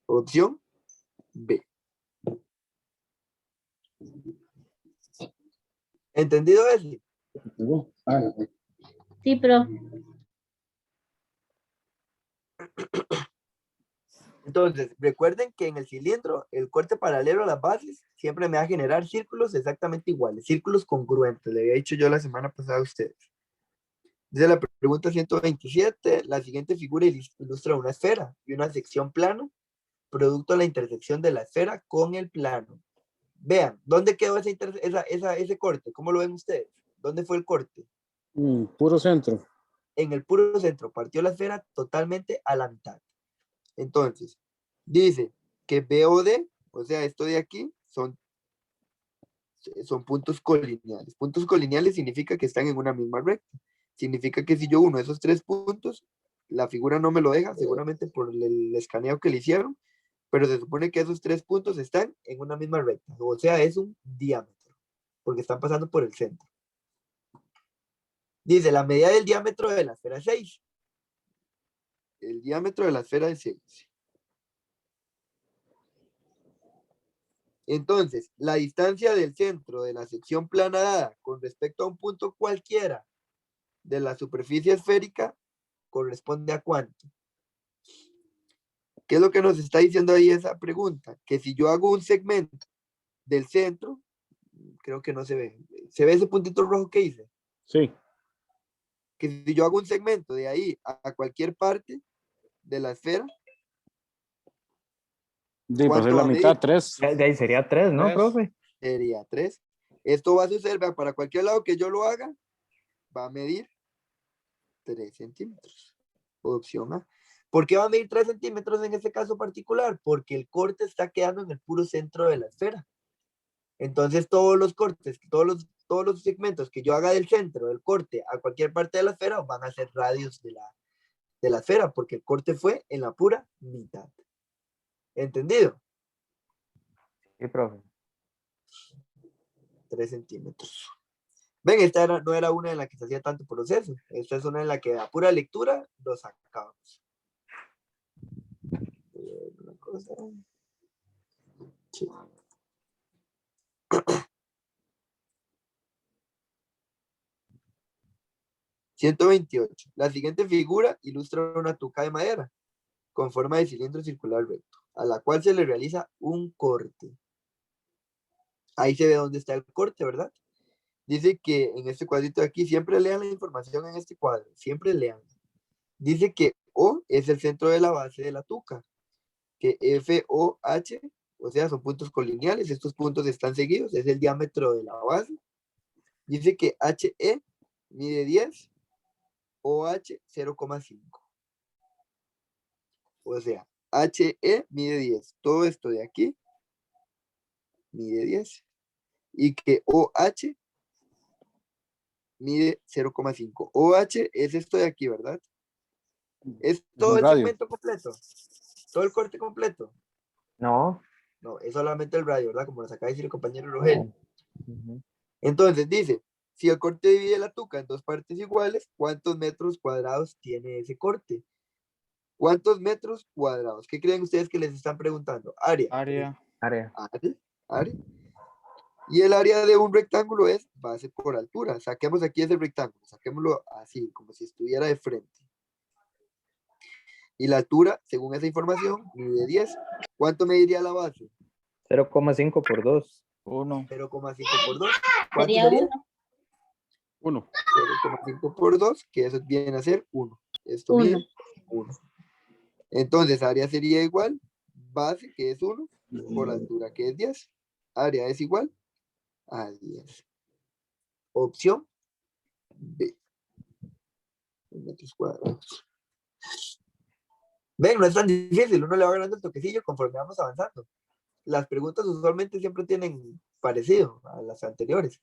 Opción B. ¿Entendido eso? Sí, pero Entonces, recuerden que en el cilindro, el corte paralelo a las bases siempre me va a generar círculos exactamente iguales, círculos congruentes. Le había dicho yo la semana pasada a ustedes. Dice la pregunta 127, la siguiente figura ilustra una esfera y una sección plana, producto de la intersección de la esfera con el plano. Vean, ¿dónde quedó ese corte? ¿Cómo lo ven ustedes? ¿Dónde fue el corte? Puro centro. En el puro centro, partió la esfera totalmente a la mitad. Entonces, dice que BOD, o sea, esto de aquí, son puntos colineales. Puntos colineales significa que están en una misma recta. Significa que si yo uno esos 3 puntos, la figura no me lo deja, seguramente por el escaneo que le hicieron, pero se supone que esos 3 puntos están en una misma recta. O sea, es un diámetro, porque están pasando por el centro. Dice, la medida del diámetro de la esfera es 6. El diámetro de la esfera es 6. Entonces, la distancia del centro de la sección plana dada con respecto a un punto cualquiera de la superficie esférica corresponde a cuánto. ¿Qué es lo que nos está diciendo ahí esa pregunta? Que si yo hago un segmento del centro, creo que no se ve. ¿Se ve ese puntito rojo que hice? Sí. Que si yo hago un segmento de ahí a cualquier parte de la esfera, De pues ¿cuánto es va la a mitad, medir? 3. De ahí sería 3, ¿no, Tres. profe? Sería 3. Esto va a suceder, vean, para cualquier lado que yo lo haga, va a medir 3 centímetros. Opción A. ¿Por qué va a medir 3 centímetros en este caso particular? Porque el corte está quedando en el puro centro de la esfera. Entonces todos los cortes, todos los segmentos que yo haga del centro del corte a cualquier parte de la esfera van a ser radios de la esfera, porque el corte fue en la pura mitad. ¿Entendido? Sí, profe. 3 centímetros. Ven, esta no era una en la que se hacía tanto proceso. Esta es una en la que a pura lectura lo sacamos. Una cosa. Sí. (128) La siguiente figura ilustra una tuca de madera con forma de cilindro circular recto, a la cual se le realiza un corte. Ahí se ve dónde está el corte, ¿verdad? Dice que en este cuadrito de aquí, siempre lean la información en este cuadro, siempre lean. Dice que O es el centro de la base de la tuca, que FOH, O sea, son puntos colineales. Estos puntos están seguidos. Es el diámetro de la base. Dice que HE mide 10, OH 0,5. O sea, HE mide 10. Todo esto de aquí mide 10. Y que OH mide 0,5. OH es esto de aquí, ¿verdad? Es todo un el radio. segmento completo. Todo el corte completo. No. No, es solamente el radio, ¿verdad? Como nos acaba de decir el compañero Rogel. Ujú. Entonces dice, si el corte divide la tuca en dos partes iguales, ¿cuántos metros cuadrados tiene ese corte? ¿Cuántos metros cuadrados? ¿Qué creen ustedes que les están preguntando? Área. Área. Área. Área. Y el área de un rectángulo es base por altura. Saquemos aquí ese rectángulo. Saquémoslo así, como si estuviera de frente. Y la altura, según esa información, mide 10. ¿Cuánto mediría la base? 0,5 por 2. 1. 0,5 por 2. ¿Cuánto Sería sería? 1. 0,5 por 2, que eso viene a ser 1. Esto mide 1. Entonces, área sería igual, base, que es 1, por altura, que es 10. Área es igual a 10. Opción B. Metros cuadrados. Ven, no es tan difícil, uno le va ganando el toquecillo conforme vamos avanzando. Las preguntas usualmente siempre tienen parecido a las anteriores.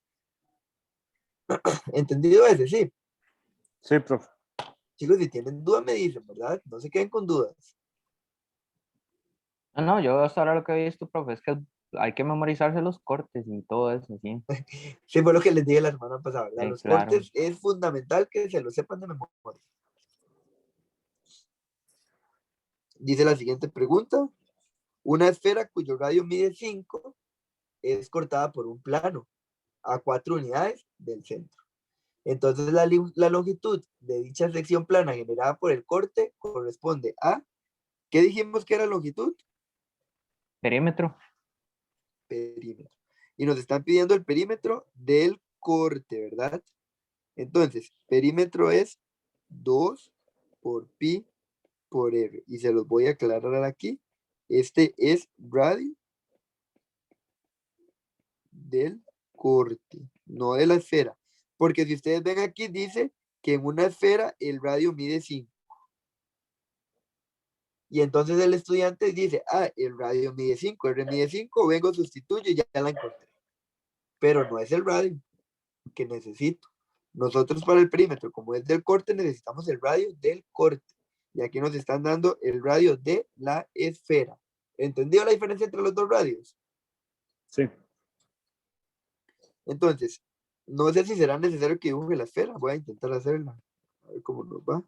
¿Entendido ese? Sí. Sí, profe. Chicos, si tienen dudas me dicen, ¿verdad? No se queden con dudas. No, yo hasta ahora lo que he visto, profe, es que hay que memorizarse los cortes y todo eso, ¿sí? Sí, fue lo que les dije la semana pasada, ¿verdad? Sí, Los claro. cortes es fundamental que se lo sepan de memoria. Dice la siguiente pregunta. Una esfera cuyo radio mide 5 es cortada por un plano a 4 unidades del centro. Entonces la longitud de dicha sección plana generada por el corte corresponde a, ¿qué dijimos que era longitud? Perímetro. Perímetro. Y nos están pidiendo el perímetro del corte, ¿verdad? Entonces, perímetro es 2 por pi por r. Y se los voy a aclarar aquí. Este es radio del corte, no de la esfera. Porque si ustedes ven aquí, dice que en una esfera el radio mide 5. Y entonces el estudiante dice, el radio mide 5, R mide 5, vengo, sustituyo y ya la encontré. Pero no es el radio que necesito. Nosotros para el perímetro, como es del corte, necesitamos el radio del corte. Y aquí nos están dando el radio de la esfera. ¿Entendido la diferencia entre los dos radios? Sí. Entonces, no sé si será necesario que dibuje la esfera. Voy a intentar hacerla. A ver cómo nos va.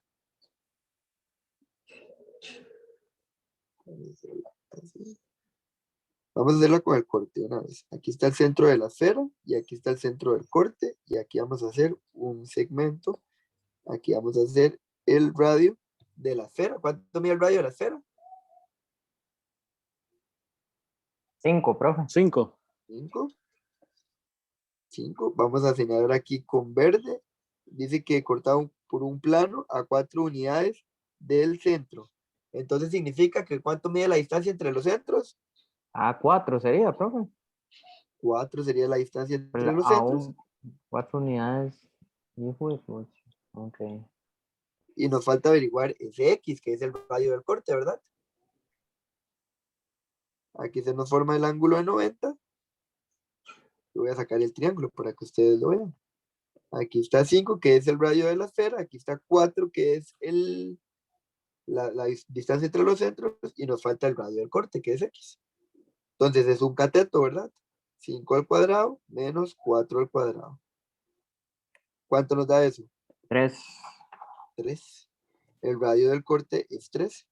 Vamos a hacerla con el corte una vez. Aquí está el centro de la esfera y aquí está el centro del corte. Y aquí vamos a hacer un segmento. Aquí vamos a hacer el radio de la esfera. ¿Cuánto mide el radio de la esfera? 5, profe. 5. 5. 5. Vamos a señalar aquí con verde. Dice que cortado por un plano a 4 unidades del centro. Entonces significa que ¿cuánto mide la distancia entre los centros? 4 sería, profe. 4 sería la distancia entre los A centros. 4 unidades. Hijo de pucha. Ok. Y nos falta averiguar ese X, que es el radio del corte, ¿verdad? Aquí se nos forma el ángulo de 90. Yo voy a sacar el triángulo para que ustedes lo vean. Aquí está 5, que es el radio de la esfera. Aquí está 4, que es la distancia entre los centros. Y nos falta el radio del corte, que es X. Entonces es un cateto, ¿verdad? 5 al cuadrado menos 4 al cuadrado. ¿Cuánto nos da eso? 3. 3. El radio del corte es 3.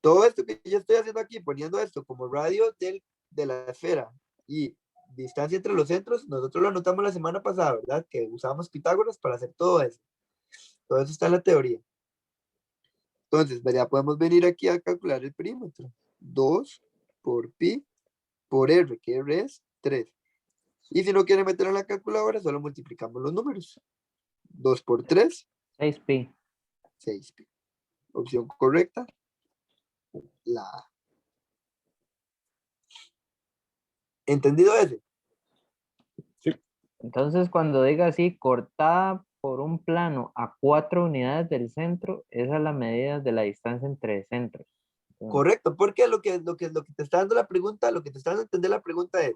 Todo esto que yo estoy haciendo aquí, poniendo esto como radio de la esfera y distancia entre los centros, nosotros lo anotamos la semana pasada, ¿verdad? Que usábamos Pitágoras para hacer todo eso. Todo eso está en la teoría. Entonces, ya podemos venir aquí a calcular el perímetro. 2 por pi por r, que r es 3. Y si no quieren meter en la calculadora, solo multiplicamos los números. 2 por 3, 6 pi. 6 pi. Opción correcta, la A. ¿Entendido ese? Entonces, cuando diga así, cortada por un plano a 4 unidades del centro, esa es la medida de la distancia entre centros. Correcto, porque lo que te está dando la pregunta, lo que te está dando a entender la pregunta es,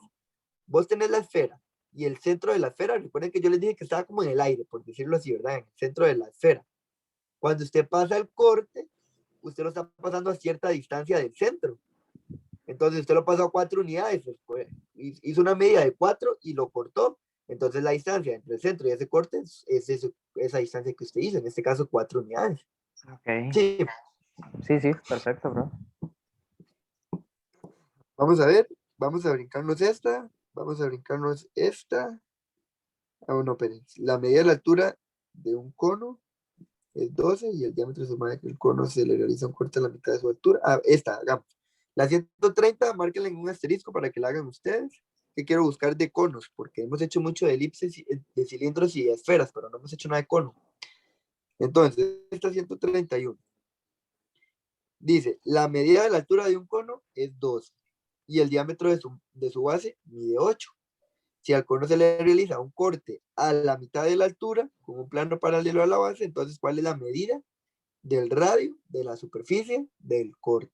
vos tenés la esfera y el centro de la esfera, recuerden que yo les dije que estaba como en el aire, por decirlo así, ¿verdad? En el centro de la esfera. Cuando usted pasa el corte, usted lo está pasando a cierta distancia del centro. Entonces usted lo pasó a 4 unidades, hizo una medida de 4 y lo cortó. Entonces la distancia entre el centro y ese corte es esa distancia que usted hizo, en este caso 4 unidades. Ok. Sí, Sí, perfecto, bro. vamos a ver, vamos a brincarnos esta, vamos a brincarnos esta. Ah, bueno, espérense. La medida de la altura de un cono es 12 y el diámetro sumado que el cono se le realiza un corte a la mitad de su altura. Ah, esta, hagamos. La 130, márquenla en un asterisco para que la hagan ustedes. Que quiero buscar de conos, porque hemos hecho mucho de elipses, de cilindros y de esferas, pero no hemos hecho nada de cono. Entonces, esta 131. Dice, la medida de la altura de un cono es 12 y el diámetro de su base mide 8. Si al cono se le realiza un corte a la mitad de la altura, con un plano paralelo a la base, entonces, ¿cuál es la medida del radio de la superficie del corte?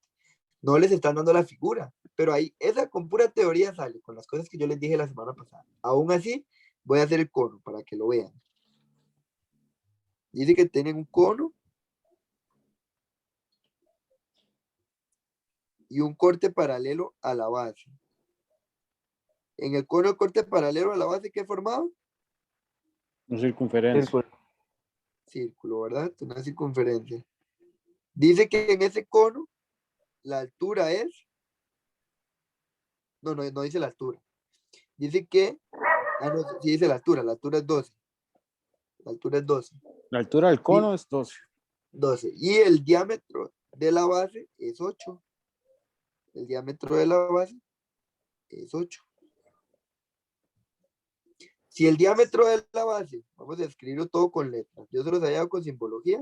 No les están dando la figura, pero ahí, esa con pura teoría sale, con las cosas que yo les dije la semana pasada. Aún así, voy a hacer el cono para que lo vean. Dice que tienen un cono y un corte paralelo a la base. En el cono, el corte paralelo a la base, ¿qué formaba? Una circunferencia. Círculo. Círculo, ¿verdad? Una circunferencia. Dice que en ese cono, la altura es... No dice la altura. Dice que... Ah, no, sí dice la altura es 12. La altura es 12. La altura del cono es 12. 12. Y el diámetro de la base es 8. El diámetro de la base es 8. Si el diámetro de la base, vamos a escribirlo todo con letras. Yo se los había dado con simbología.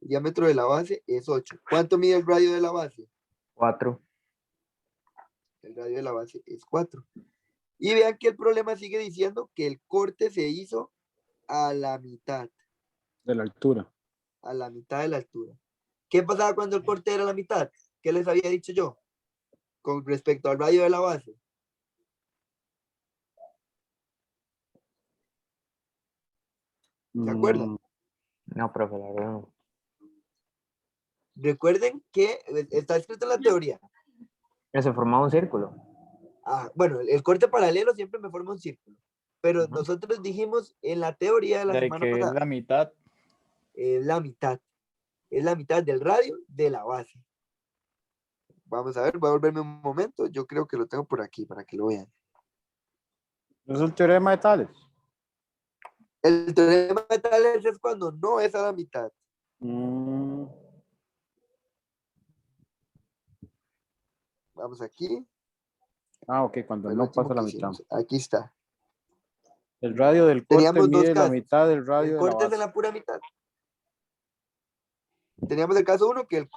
El diámetro de la base es 8. ¿Cuánto mide el radio de la base? 4. El radio de la base es 4. Y vean que el problema sigue diciendo que el corte se hizo a la mitad. De la altura. A la mitad de la altura. ¿Qué pasaba cuando el corte era a la mitad? ¿Qué les había dicho yo? Con respecto al radio de la base. ¿Se acuerdan? No, profe, la verdad no. Recuerden que está escrito en la teoría. Que se formaba un círculo. Bueno, el corte paralelo siempre me forma un círculo. Pero Ujú. nosotros dijimos en la teoría de la De semana que es pasada, la mitad. es la mitad. Es la mitad del radio de la base. Vamos a ver, voy a volverme un momento. Yo creo que lo tengo por aquí para que lo vean. ¿No es un teorema de Tales? El teorema de Tales es cuando no es a la mitad. Vamos aquí. Ok, cuando El no último pasa la que mitad. hicimos. Aquí está. El radio del corte Teníamos dos mide la casos. mitad del radio El de la corte es base. en la pura mitad. Teníamos el caso 1 que el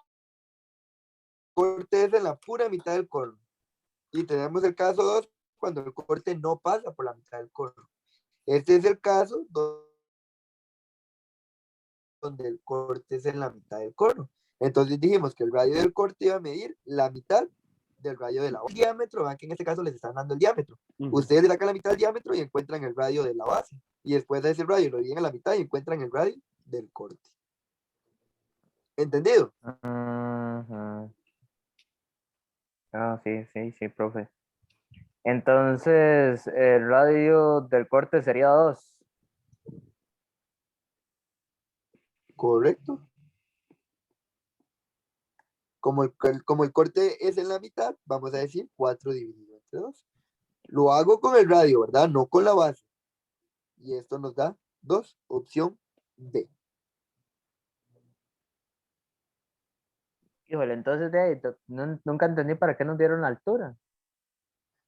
corte es en la pura mitad del cono. Y tenemos el caso 2 cuando el corte no pasa por la mitad del cono. Este es el caso donde el corte es en la mitad del cono. Entonces dijimos que el radio del corte iba a medir la mitad del radio de la base. El diámetro, vean que en este caso les están dando el diámetro. Ustedes le sacan la mitad del diámetro y encuentran el radio de la base. Y después de ese radio lo dividen a la mitad y encuentran el radio del corte. ¿Entendido? Ajá. Ah, sí, profe. Entonces, el radio del corte sería 2. Correcto. Como el corte es en la mitad, vamos a decir 4 dividido entre 2. Lo hago con el radio, ¿verdad? No con la base. Y esto nos da 2. Opción B. Híjole, entonces de ahí nunca entendí para qué nos dieron la altura.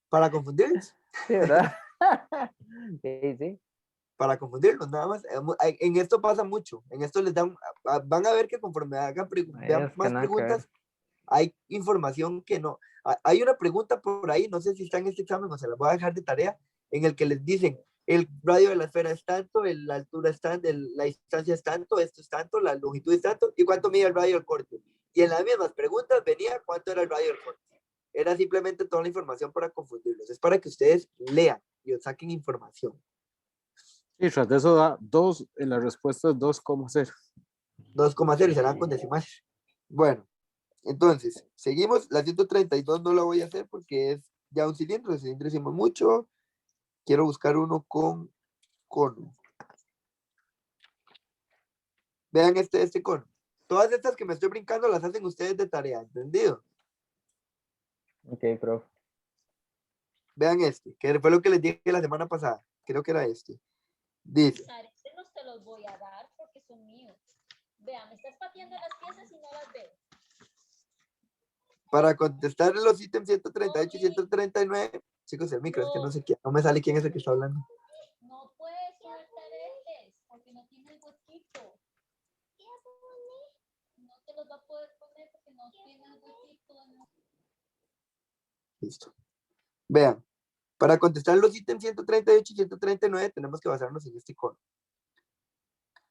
Para confundirlos. Sí, ¿verdad? Sí. para confundirlos, nada más. En esto pasa mucho. En esto les dan, van a ver que conforme hagan vean Es que más nada que ver. preguntas, hay información que no. Hay una pregunta por ahí, no sé si está en este examen o se la voy a dejar de tarea, en el que les dicen, el radio de la esfera es tanto, la altura es tanto, la distancia es tanto, esto es tanto, la longitud es tanto, y cuánto mide el radio del corte. Y en las mismas preguntas venía cuánto era el radio del corte. Era simplemente toda la información para confundirlos. Es para que ustedes lean y os saquen información. Y tras de eso da 2, en la respuesta es 2,0. 2,0 y serán con decimales. Bueno, entonces, seguimos. La 132 no la voy a hacer porque es ya un cilindro. El cilindro hicimos mucho. Quiero buscar uno con cono. Vean este cono. Todas estas que me estoy brincando las hacen ustedes de tarea, ¿entendido? Ok, profe. Vean este, que fue lo que les dije la semana pasada. Creo que era este. Dice, Este no te los voy a dar porque son míos. Vea, me estás pateando las piezas y no las veo. para contestar los ítems 138 y 139, chicos, el micro, es que no sé quién, no me sale quién es el que está hablando. No puedes soltar este porque no tiene el huequito. No te los va a poder poner porque no tiene el huequito. Listo. Vean, para contestar los ítems 138 y 139 tenemos que basarnos en este icono.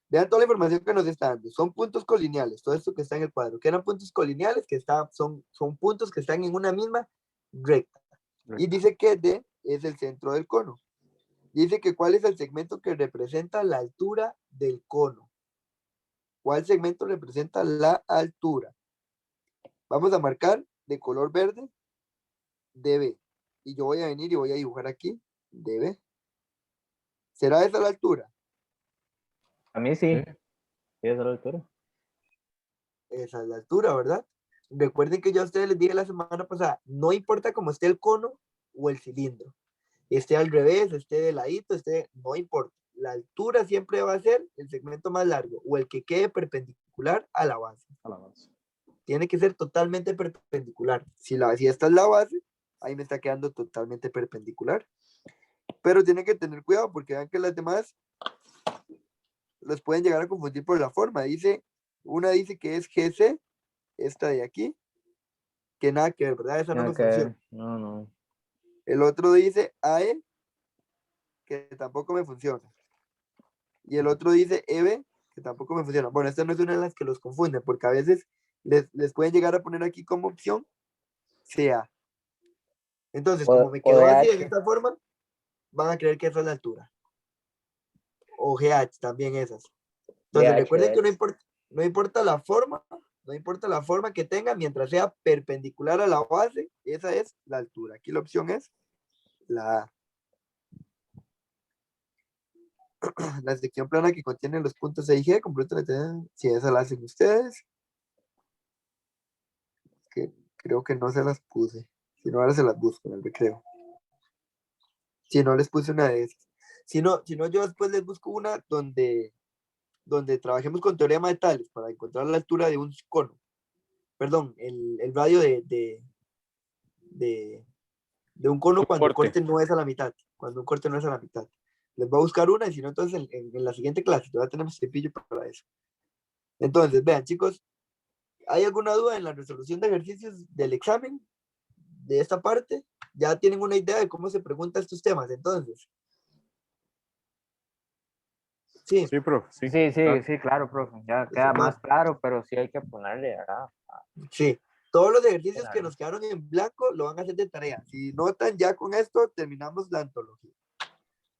Vean toda la información que nos está dando. Son puntos colineales, todo esto que está en el cuadro. ¿Qué eran puntos colineales? Que son puntos que están en una misma recta. Y dice que D es el centro del cono. Dice que cuál es el segmento que representa la altura del cono. ¿Cuál segmento representa la altura? Vamos a marcar de color verde DB. Y yo voy a venir y voy a dibujar aquí DB. ¿Será esa la altura? A mí sí. Sí, esa es la altura. Esa es la altura, ¿verdad? Recuerden que yo a ustedes les dije la semana pasada, no importa cómo esté el cono o el cilindro. Esté al revés, esté de ladito, no importa. La altura siempre va a ser el segmento más largo o el que quede perpendicular a la base. Tiene que ser totalmente perpendicular. Si esta es la base, ahí me está quedando totalmente perpendicular. Pero tienen que tener cuidado porque vean que las demás los pueden llegar a confundir por la forma. Una dice que es GC, esta de aquí, que nada que ver, ¿verdad? Esa no me funciona. No, no. El otro dice AE, que tampoco me funciona. Y el otro dice EB, que tampoco me funciona. Bueno, esta no es una de las que los confunden, porque a veces les pueden llegar a poner aquí como opción CA. Entonces, como me quedó así de esta forma, van a creer que esa es la altura. O GH, también esas. Entonces, recuerden que no importa la forma, no importa la forma que tenga, mientras sea perpendicular a la base, esa es la altura. Aquí la opción es la A. La sección plana que contiene los puntos E y G, si esa la hacen ustedes. Que creo que no se las puse. Si no, ahora se las busco en el recreo. Si no, les puse una de esas. Si no, yo después les busco una donde trabajemos con teorema de Tales para encontrar la altura de un cono. Perdón, el radio de un cono cuando el corte no es a la mitad. Cuando un corte no es a la mitad. Les voy a buscar una y si no, entonces en la siguiente clase todavía tenemos cepillo para eso. Entonces, vean, chicos, ¿hay alguna duda en la resolución de ejercicios del examen de esta parte? Ya tienen una idea de cómo se preguntan estos temas, entonces. Sí. Sí, profe. Sí, claro, profe. Ya queda más claro, pero sí hay que ponerle, ¿verdad? Sí. Todos los ejercicios que nos quedaron en blanco lo van a hacer de tarea. Si notan, ya con esto terminamos la antología.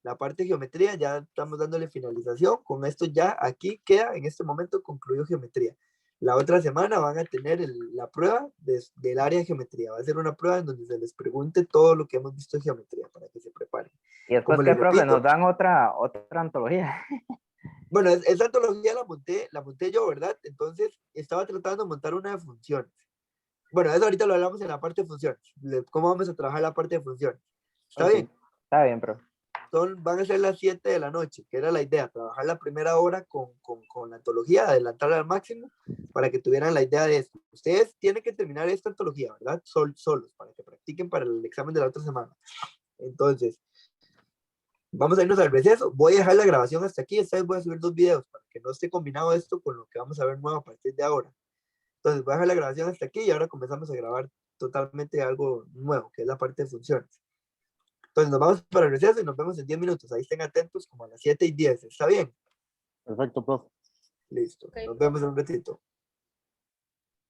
La parte de geometría ya estamos dándole finalización. Con esto ya aquí queda, en este momento concluyo geometría. La otra semana van a tener la prueba del área de geometría. Va a ser una prueba en donde se les pregunte todo lo que hemos visto en geometría para que se preparen. Y después, ¿qué, profe? Nos dan otra antología. Bueno, esa antología la monté yo, ¿verdad? Entonces estaba tratando de montar una de funciones. Bueno, eso ahorita lo hablamos en la parte de funciones. ¿Cómo vamos a trabajar la parte de funciones? ¿Está bien? Está bien, profe. Van a ser las 7 de la noche, que era la idea, trabajar la primera hora con la antología, adelantarla al máximo, para que tuvieran la idea de esto. Ustedes tienen que terminar esta antología, ¿verdad? Solos, para que practiquen para el examen de la otra semana. Entonces, Vamos a irnos al receso. Voy a dejar la grabación hasta aquí. Esta vez voy a subir 2 videos para que no esté combinado esto con lo que vamos a ver nuevo a partir de ahora. Entonces voy a dejar la grabación hasta aquí y ahora comenzamos a grabar totalmente algo nuevo, que es la parte de funciones. Entonces nos vamos para el receso y nos vemos en 10 minutos. Ahí estén atentos como a las 7:10. ¿Está bien? Perfecto, profe. Listo. Ok, Nos vemos en un ratito.